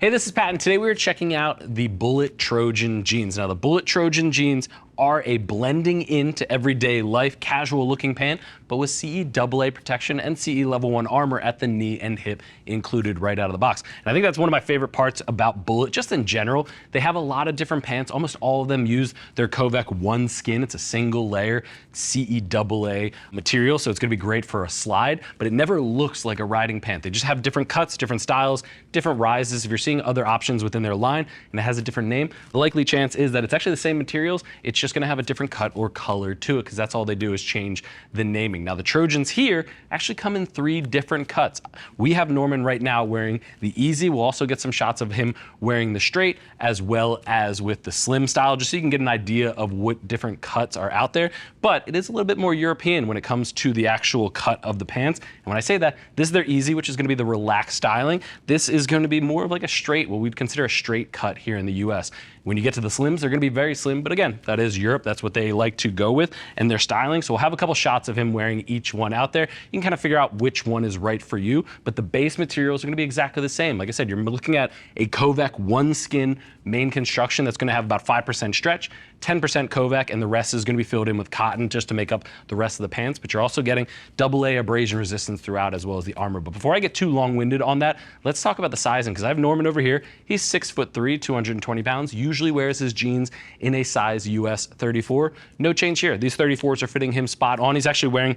Hey, this is Pat, and today we are checking out the Bullet Trojan jeans. Now, the Bullet Trojan jeans are a blending into everyday life, casual looking pant, but with CE AA protection and CE level 1 armor at the knee and hip included right out of the box. And I think that's one of my favorite parts about Bullet, just in general. They have a lot of different pants. Almost all of them use their Covec Oneskin. It's a single layer CE AA material, so it's gonna be great for a slide, but it never looks like a riding pant. They just have different cuts, different styles, different rises. If you're seeing other options within their line and it has a different name, the likely chance is that it's actually the same materials. It's just gonna have a different cut or color to it, because that's all they do is change the naming. Now, the Trojans here actually come in 3 different cuts. We have Norman right now wearing the Easy. We'll also get some shots of him wearing the straight as well as with the slim style, just so you can get an idea of what different cuts are out there. But it is a little bit more European when it comes to the actual cut of the pants. And when I say that, this is their Easy, which is gonna be the relaxed styling. This is gonna be more of like a straight, what we'd consider a straight cut here in the US. When you get to the slims, they're gonna be very slim, but again, that is Europe. That's what they like to go with and their styling. So we'll have a couple shots of him wearing each one out there. You can kind of figure out which one is right for you, but the base materials are gonna be exactly the same. Like I said, you're looking at a Covec Oneskin main construction that's gonna have about 5% stretch, 10% Covec, and the rest is gonna be filled in with cotton just to make up the rest of the pants, but you're also getting AA abrasion resistance throughout as well as the armor. But before I get too long-winded on that, let's talk about the sizing, because I have Norman over here. He's 6'3", 220 pounds, usually wears his jeans in a size US 34. No change here. These 34s are fitting him spot on. He's actually wearing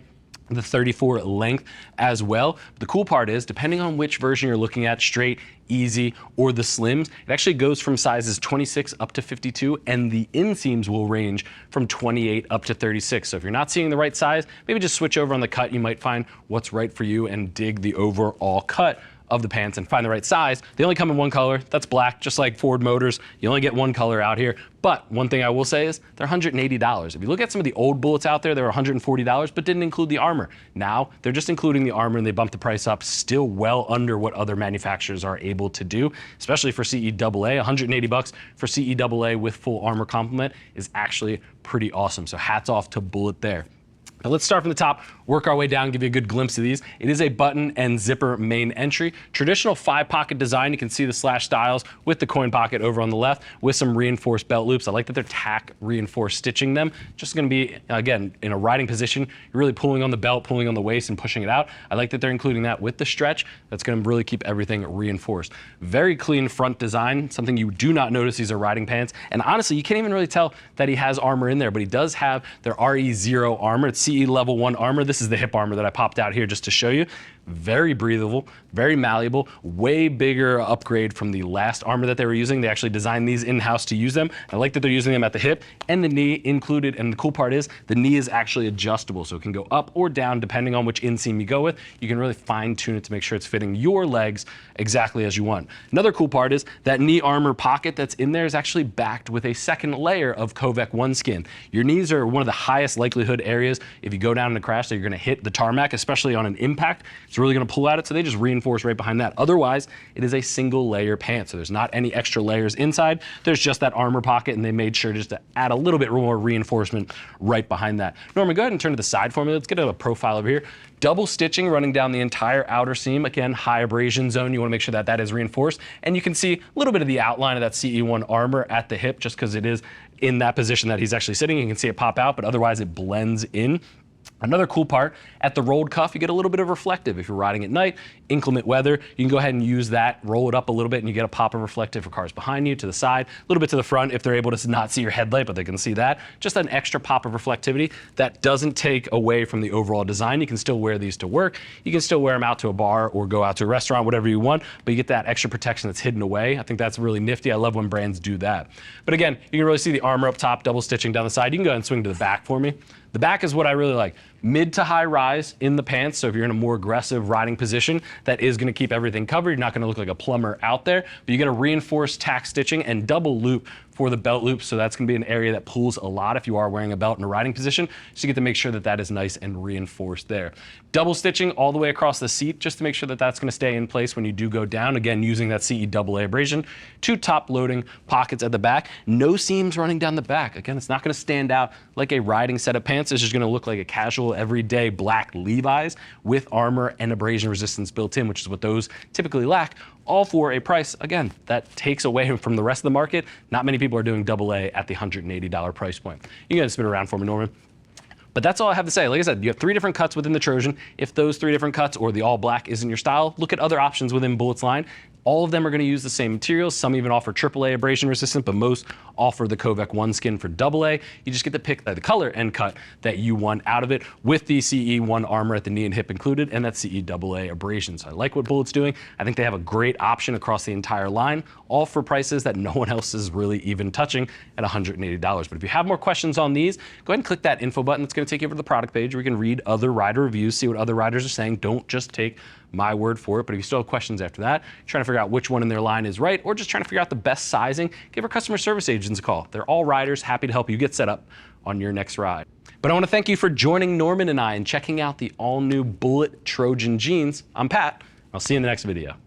the 34 length as well. The cool part is, depending on which version you're looking at, straight, Easy, or the slims, it actually goes from sizes 26 up to 52, and the inseams will range from 28 up to 36. So if you're not seeing the right size, maybe just switch over on the cut. You might find what's right for you and dig the overall cut of the pants and find the right size. They only come in one color, that's black, just like Ford Motors. You only get one color out here. But one thing I will say is they're $180. If you look at some of the old Bullets out there, they were $140, but didn't include the armor. Now they're just including the armor and they bumped the price up, still well under what other manufacturers are able to do, especially for CE AA. 180 bucks for CE AA with full armor complement is actually pretty awesome. So hats off to Bullet there. Now let's start from the top, work our way down, give you a good glimpse of these. It is a button and zipper main entry. Traditional 5-pocket design. You can see the slash styles with the coin pocket over on the left with some reinforced belt loops. I like that they're tack reinforced stitching them. Just gonna be, again, in a riding position, you're really pulling on the belt, pulling on the waist and pushing it out. I like that they're including that with the stretch. That's gonna really keep everything reinforced. Very clean front design, something you do not notice. These are riding pants. And honestly, you can't even really tell that he has armor in there, but he does have their RE ZRO armor. It's CE level 1 armor. This is the hip armor that I popped out here just to show you. Very breathable, very malleable, way bigger upgrade from the last armor that they were using. They actually designed these in-house to use them. I like that they're using them at the hip and the knee included. And the cool part is the knee is actually adjustable, so it can go up or down depending on which inseam you go with. You can really fine tune it to make sure it's fitting your legs exactly as you want. Another cool part is that knee armor pocket that's in there is actually backed with a second layer of Covec Oneskin. Your knees are one of the highest likelihood areas if you go down in a crash that you're gonna hit the tarmac, especially on an impact. It's really gonna pull at it, so they just reinforce right behind that. Otherwise, it is a single layer pant, so there's not any extra layers inside. There's just that armor pocket, and they made sure just to add a little bit more reinforcement right behind that. Norman, go ahead and turn to the side for me. Let's get a profile over here. Double stitching running down the entire outer seam. Again, high abrasion zone. You wanna make sure that that is reinforced. And you can see a little bit of the outline of that CE1 armor at the hip, just because it is in that position that he's actually sitting. You can see it pop out, but otherwise it blends in. Another cool part, at the rolled cuff, you get a little bit of reflective. If you're riding at night, inclement weather, you can go ahead and use that, roll it up a little bit, and you get a pop of reflective for cars behind you, to the side, a little bit to the front if they're able to not see your headlight, but they can see that. Just an extra pop of reflectivity that doesn't take away from the overall design. You can still wear these to work. You can still wear them out to a bar or go out to a restaurant, whatever you want, but you get that extra protection that's hidden away. I think that's really nifty. I love when brands do that. But again, you can really see the armor up top, double stitching down the side. You can go ahead and swing to the back for me. The back is what I really like. Mid to high rise in the pants, so if you're in a more aggressive riding position, that is gonna keep everything covered. You're not gonna look like a plumber out there, but you get a reinforced tack stitching and double loop for the belt loop, so that's gonna be an area that pulls a lot if you are wearing a belt in a riding position, so you get to make sure that that is nice and reinforced there. Double stitching all the way across the seat just to make sure that that's going to stay in place when you do go down. Again, using that CE AA abrasion. 2 top loading pockets at the back. No seams running down the back. Again, it's not going to stand out like a riding set of pants. It's just going to look like a casual, everyday black Levi's with armor and abrasion resistance built in, which is what those typically lack. All for a price, again, that takes away from the rest of the market. Not many people are doing AA at the $180 price point. You can spin it around for me, Norman. But that's all I have to say. Like I said, you have 3 different cuts within the Trojan. If those 3 different cuts or the all black isn't your style, look at other options within Bullet's line. All of them are going to use the same materials. Some even offer AAA abrasion resistant, but most offer the Covec Oneskin for AA. You just get to pick the color and cut that you want out of it with the CE1 armor at the knee and hip included and that CE AA abrasion. So I like what Bullet's doing. I think they have a great option across the entire line, all for prices that no one else is really even touching at $180. But if you have more questions on these, go ahead and click that info button. It's going to take you over to the product page where you can read other rider reviews, see what other riders are saying. Don't just take my word for it, but if you still have questions after that, trying to figure out which one in their line is right, or just trying to figure out the best sizing, give our customer service agents a call. They're all riders, happy to help you get set up on your next ride. But I want to thank you for joining Norman and I and checking out the all-new Bullet Trojan jeans. I'm Pat. I'll see you in the next video.